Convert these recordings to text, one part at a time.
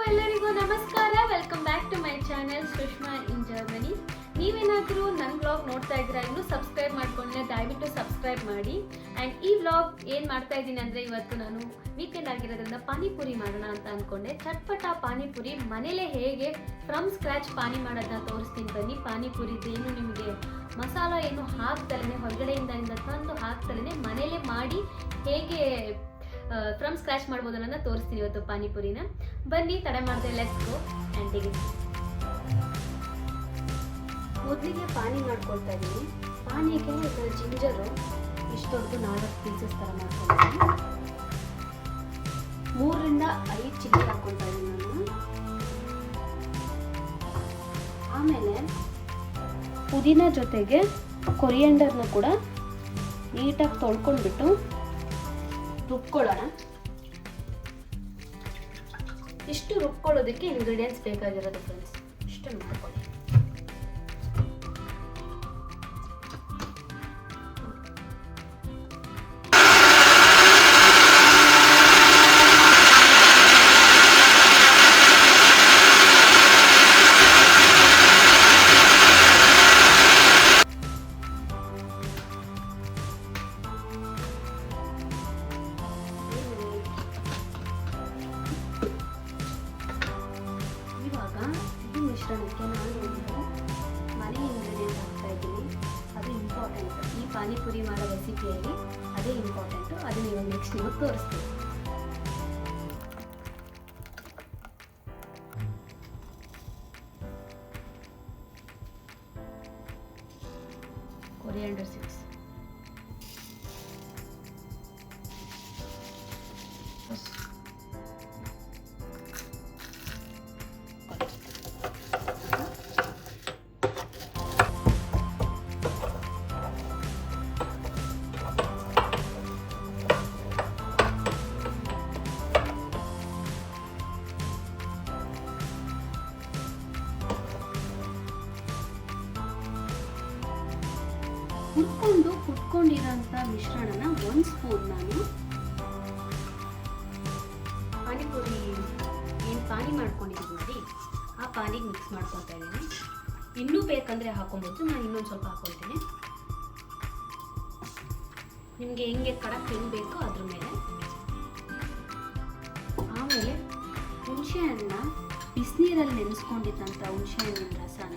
ಎಲ್ಲರಿಗೂ ನಮಸ್ಕಾರ. Welcome back to my channel Sushma in Germany. ನೀವೇನಾದರೂ ನನ್ನ ಬ್ಲಾಗ್ ನೋಡ್ತಾ ಇದ್ದೀರಾ, ಇನ್ನೂ ಸಬ್ಸ್ಕ್ರೈಬ್ ಮಾಡ್ಕೊಂಡ್ರೆ ದಯವಿಟ್ಟು ಸಬ್ಸ್ಕ್ರೈಬ್ ಮಾಡಿ. ಆ್ಯಂಡ್ ಈ ಬ್ಲಾಗ್ ಏನು ಮಾಡ್ತಾ ಇದ್ದೀನಿ ಅಂದರೆ, ಇವತ್ತು ನಾನು ವೀಕೆಂಡ್ ಆಗಿರೋದ್ರಿಂದ ಪಾನಿಪುರಿ ಮಾಡೋಣ ಅಂತ ಅಂದ್ಕೊಂಡೆ. ಚಟ್ಪಟ ಪಾನಿಪುರಿ ಮನೇಲೇ ಹೇಗೆ ಫ್ರಮ್ ಸ್ಕ್ರ್ಯಾಚ್ ಪಾನಿ ಮಾಡೋದನ್ನ ತೋರಿಸ್ತೀನಿ ಬನ್ನಿ. ಪಾನಿಪುರಿದೇನು ನಿಮಗೆ ಮಸಾಲ ಏನು ಹಾಕ್ತಲೇ, ಹೊರಗಡೆಯಿಂದ ತಂದು ಹಾಕ್ತಲೇ ಮನೇಲೇ ಮಾಡಿ ಹೇಗೆ ಫ್ರಮ್ ಸ್ಕ್ರ್ಯಾಚ್ ಮಾಡ್ಬೋದು ಅನ್ನೋದನ್ನ ತೋರಿಸ್ತೀನಿ ಇವತ್ತು ಪಾನಿಪುರಿನ. ಬನ್ನಿ, ತಡ ಮಾಡಿದೆ, let's go and dig it. ಮೊದಲಿಗೆ ಪಾನಿ ಮಾಡ್ಕೊಳ್ತಾ ಇದ್ದೀನಿ. ಪಾನಿಗೆ ಜಿಂಜರು ಇಷ್ಟು ದೊಡ್ಡದು 4 ಪೀಸಸ್ ಥರ ಮಾಡ್ಕೊಳ್ತೀನಿ. 3 ರಿಂದ 5 ಚಿಲ್ಲಿ ಹಾಕ್ಕೊಳ್ತಾ ಇದ್ದೀನಿ ನಾನು. ಆಮೇಲೆ ಪುದೀನ ಜೊತೆಗೆ ಕೊರಿಯಂಡರ್ನ ಕೂಡ ನೀಟಾಗಿ ತೊಳ್ಕೊಂಡ್ಬಿಟ್ಟು ರುಬ್ಕೊಳ್ಳೋಣ. ಇಷ್ಟು ರುಬ್ಕೊಳ್ಳೋದಕ್ಕೆ ಇಂಗ್ರೀಡಿಯೆಂಟ್ಸ್ ಬೇಕಾಗಿರೋದು ಫ್ರೆಂಡ್ಸ್, ಇಷ್ಟು ಮಾಡ್ಕೊಳ್ಳಿ. ಮಿಶ್ರಣಕ್ಕೆ ನಾನು ಒಂದು ಮನೆ ಇಂಗ್ರೀಡಿಯೆಂಟ್ ಹಾಕ್ತಾ ಇದ್ದೀನಿ. ಅದು ಇಂಪಾರ್ಟೆಂಟ್ ಈ ಪಾನಿಪುರಿ ಮಾಡೋ ರೆಸಿಪಿಯಲ್ಲಿ, ಅದೇ ಇಂಪಾರ್ಟೆಂಟು. ಅದನ್ನ ಇವಾಗ ನೆಕ್ಸ್ಟ್ ನಿಮಗೆ ತೋರಿಸ್ತೀನಿ. ಕೊರಿಯಾಂಡರ್ ಸೀಡ್ಸ್, ಹುರ್ಕೊಂಡಿರೋಂಥ ಮಿಶ್ರಣನ 1 ಸ್ಪೂನ್ ನಾನು ಪಾನಿಪುರಿ ಏನು ಪಾನಿ ಮಾಡ್ಕೊಂಡಿದ್ದೀನಿ ನೋಡಿ, ಆ ಪಾನಿಗೆ ಮಿಕ್ಸ್ ಮಾಡ್ಕೊತಾ ಇದ್ದೀನಿ. ಇನ್ನೂ ಬೇಕಂದರೆ ಹಾಕೊಬೋದು, ನಾನು ಇನ್ನೊಂದು ಸ್ವಲ್ಪ ಹಾಕೊಳ್ತೀನಿ. ನಿಮಗೆ ಹೆಂಗೆ ಕಡಕ್ ಹೆಂಗೆ ಬೇಕೋ ಅದ್ರ ಮೇಲೆ. ಆಮೇಲೆ ಹುಣಸೆಹಣ್ಣ ಬಿಸಿನೀರಲ್ಲಿ ನೆನೆಸ್ಕೊಂಡಿದ್ದಂಥ ಹುಣಸೆಹಣ್ಣಿನ ರಸನ,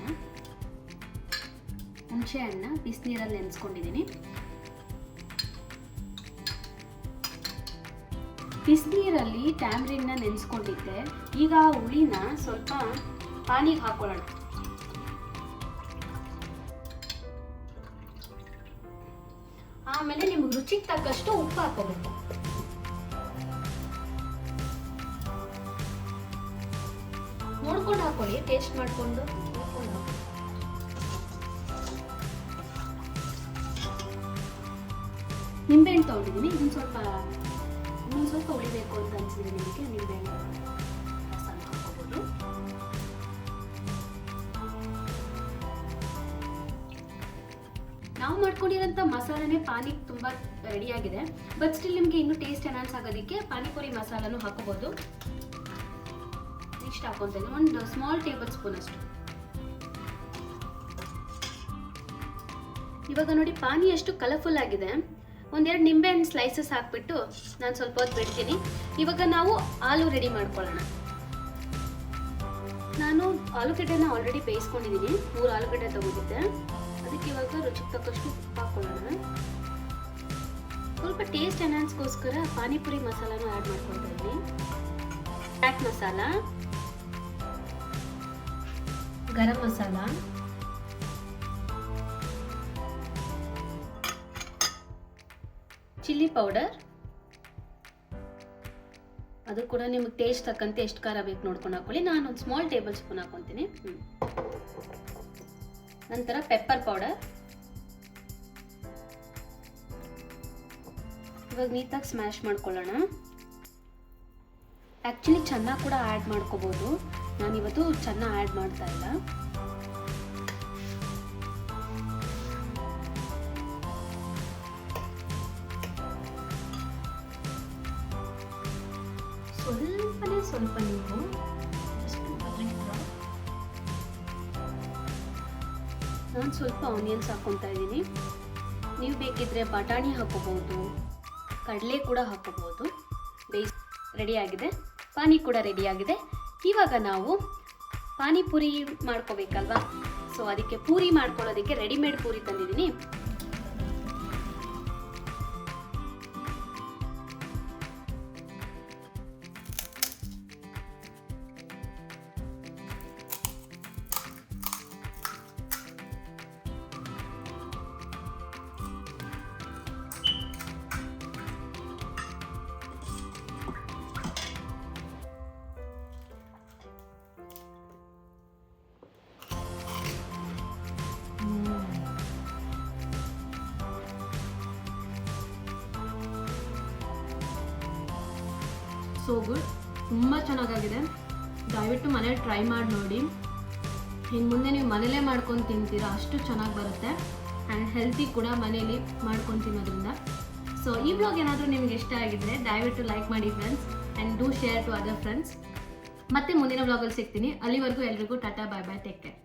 ಹುಣಸೆಹಣ್ಣ ಬಿಸಿನೀರಲ್ಲಿ ನೆನೆಸ್ಕೊಂಡಿದ್ದೀನಿ. ಬಿಸಿನೀರಲ್ಲಿ ಟ್ಯಾಮ್ರಿನ್ನ ನೆನೆಸ್ಕೊಂಡಿದ್ದೆ. ಈಗ ಆ ಹುಳಿನ ಸ್ವಲ್ಪ ಪಾನಿಗೆ ಹಾಕೊಳ್ಳೋಣ. ಆಮೇಲೆ ನಿಮ್ಗೆ ರುಚಿಗೆ ತಕ್ಕಷ್ಟು ಉಪ್ಪು ಹಾಕೋಬೇಕು. ನೋಡ್ಕೊಂಡು ಹಾಕೊಳ್ಳಿ, ಟೇಸ್ಟ್ ಮಾಡಿಕೊಂಡು ನೋಡ್ಕೊಂಡು ಹಾಕೊಳ್ಳಿ. ನಿಂಬೆಹಣ್ಣು ತೊಗೊಂಡಿದ್ದೀನಿ. ಇನ್ನೊಂದು ಸ್ವಲ್ಪ ಉಳಿಬೇಕು ಅಂತ ಅನಿಸಿದ್ರೆ ನಿಮಗೆ ನಿಂಬೆಹಣ್ಣು ರಸ ಹಾಕೋಬೋದು. ನಾವು ಮಾಡ್ಕೊಂಡಿರೋಂಥ ಮಸಾಲನೇ ಪಾನಿಗೆ ತುಂಬ ರೆಡಿಯಾಗಿದೆ. ಬಟ್ ಸ್ಟಿಲ್ ನಿಮಗೆ ಇನ್ನೂ ಟೇಸ್ಟ್ ಎನ್ಹಾನ್ಸ್ ಆಗೋದಕ್ಕೆ ಪಾನಿಪುರಿ ಮಸಾಲನೂ ಹಾಕೋಬೋದು. ಇಷ್ಟು ಹಾಕೊತೇನೆ, ಒಂದು ಸ್ಮಾಲ್ ಟೇಬಲ್ ಸ್ಪೂನ್ ಅಷ್ಟು. ಇವಾಗ ನೋಡಿ ಪಾನಿ ಎಷ್ಟು ಕಲರ್ಫುಲ್ ಆಗಿದೆ. ಒಂದೆರಡು ನಿಂಬೆಹಣ್ಣು ಸ್ಲೈಸಸ್ ಹಾಕ್ಬಿಟ್ಟು ನಾನು ಸ್ವಲ್ಪ ಹೊತ್ತು ಬಿಡ್ತೀನಿ. ಇವಾಗ ನಾವು ಆಲೂ ರೆಡಿ ಮಾಡ್ಕೊಳ್ಳೋಣ. ನಾನು ಆಲೂಗಡ್ಡೆನ ಆಲ್ರೆಡಿ ಬೇಯಿಸ್ಕೊಂಡಿದ್ದೀನಿ. 3 ಆಲೂಗಡ್ಡೆ ತಗೊಂಡಿದ್ದೆ. ಅದಕ್ಕೆ ಇವಾಗ ರುಚಿಗೆ ತಕ್ಕಷ್ಟು ಉಪ್ಪು ಹಾಕೊಳ್ಳೋಣ. ಸ್ವಲ್ಪ ಟೇಸ್ಟ್ ಎನ್ಹಾನ್ಸ್ಗೋಸ್ಕರ ಪಾನಿಪುರಿ ಮಸಾಲಾನು ಆ್ಯಡ್ ಮಾಡ್ಕೊಳ್ತಾ ಇದ್ದೀನಿ. Chat masala, garam masala, chilli powder, ಅದು ಕೂಡ ನಿಮಗೆ ಟೇಸ್ಟ್ ತಕ್ಕಂತೆ ಎಷ್ಟು ಖಾರ ಬೇಕು ನೋಡ್ಕೊಂಡು ಹಾಕೊಳ್ಳಿ. ನಾನು ಒಂದು ಸ್ಮಾಲ್ ಟೇಬಲ್ ಸ್ಪೂನ್ ಹಾಕೊತೀನಿ. ನಂತರ ಪೆಪ್ಪರ್ ಪೌಡರ್. ಇವಾಗ ನೀಟಾಗಿ ಸ್ಮ್ಯಾಶ್ ಮಾಡ್ಕೊಳ್ಳೋಣ. ಆ್ಯಕ್ಚುಲಿ ಚೆನ್ನಾಗಿ ಕೂಡ ಆ್ಯಡ್ ಮಾಡ್ಕೋಬೋದು. ನಾನಿವತ್ತು ಚೆನ್ನಾಗಿ ಆ್ಯಡ್ ಮಾಡ್ತಾ ಇಲ್ಲ. ಸ್ವಲ್ಪನೇ ಸ್ವಲ್ಪ ನೀವು ನಾನು ಸ್ವಲ್ಪ ಆನಿಯನ್ಸ್ ಹಾಕ್ಕೊತಾ ಇದ್ದೀನಿ. ನೀವು ಬೇಕಿದ್ದರೆ ಬಟಾಣಿ ಹಾಕೋಬಹುದು, ಕಡಲೆ ಕೂಡ ಹಾಕೋಬಹುದು. ರೆಡಿಯಾಗಿದೆ, ಪಾನಿ ಕೂಡ ರೆಡಿಯಾಗಿದೆ. ಇವಾಗ ನಾವು ಪಾನಿಪುರಿ ಮಾಡ್ಕೋಬೇಕಲ್ವಾ, ಸೊ ಅದಕ್ಕೆ ಪೂರಿ ಮಾಡ್ಕೊಳ್ಳೋದಕ್ಕೆ ರೆಡಿಮೇಡ್ ಪೂರಿ ತಂದಿದ್ದೀನಿ. ಸೋ ಗುಡ್, ತುಂಬ ಚೆನ್ನಾಗಾಗಿದೆ. ದಯವಿಟ್ಟು ಮನೇಲಿ ಟ್ರೈ ಮಾಡಿ ನೋಡಿ. ಇನ್ನು ಮುಂದೆ ನೀವು ಮನೇಲೇ ಮಾಡ್ಕೊಂಡು ತಿಂತೀರಾ, ಅಷ್ಟು ಚೆನ್ನಾಗಿ ಬರುತ್ತೆ. ಆ್ಯಂಡ್ ಹೆಲ್ತಿ ಕೂಡ ಮನೇಲಿ ಮಾಡ್ಕೊಂಡು ತಿನ್ನೋದ್ರಿಂದ. ಸೊ ಈ ಬ್ಲಾಗ್ ಏನಾದರೂ ನಿಮ್ಗೆ ಇಷ್ಟ ಆಗಿದ್ರೆ ದಯವಿಟ್ಟು ಲೈಕ್ ಮಾಡಿ friends, and do share to other friends. ಮತ್ತೆ ಮುಂದಿನ ಬ್ಲಾಗಲ್ಲಿ ಸಿಗ್ತೀನಿ. ಅಲ್ಲಿವರೆಗೂ ಎಲ್ರಿಗೂ ಟಾಟಾ, ಬಾಯ್ ಬಾಯ್, ಟೇಕ್ ಕೇರ್.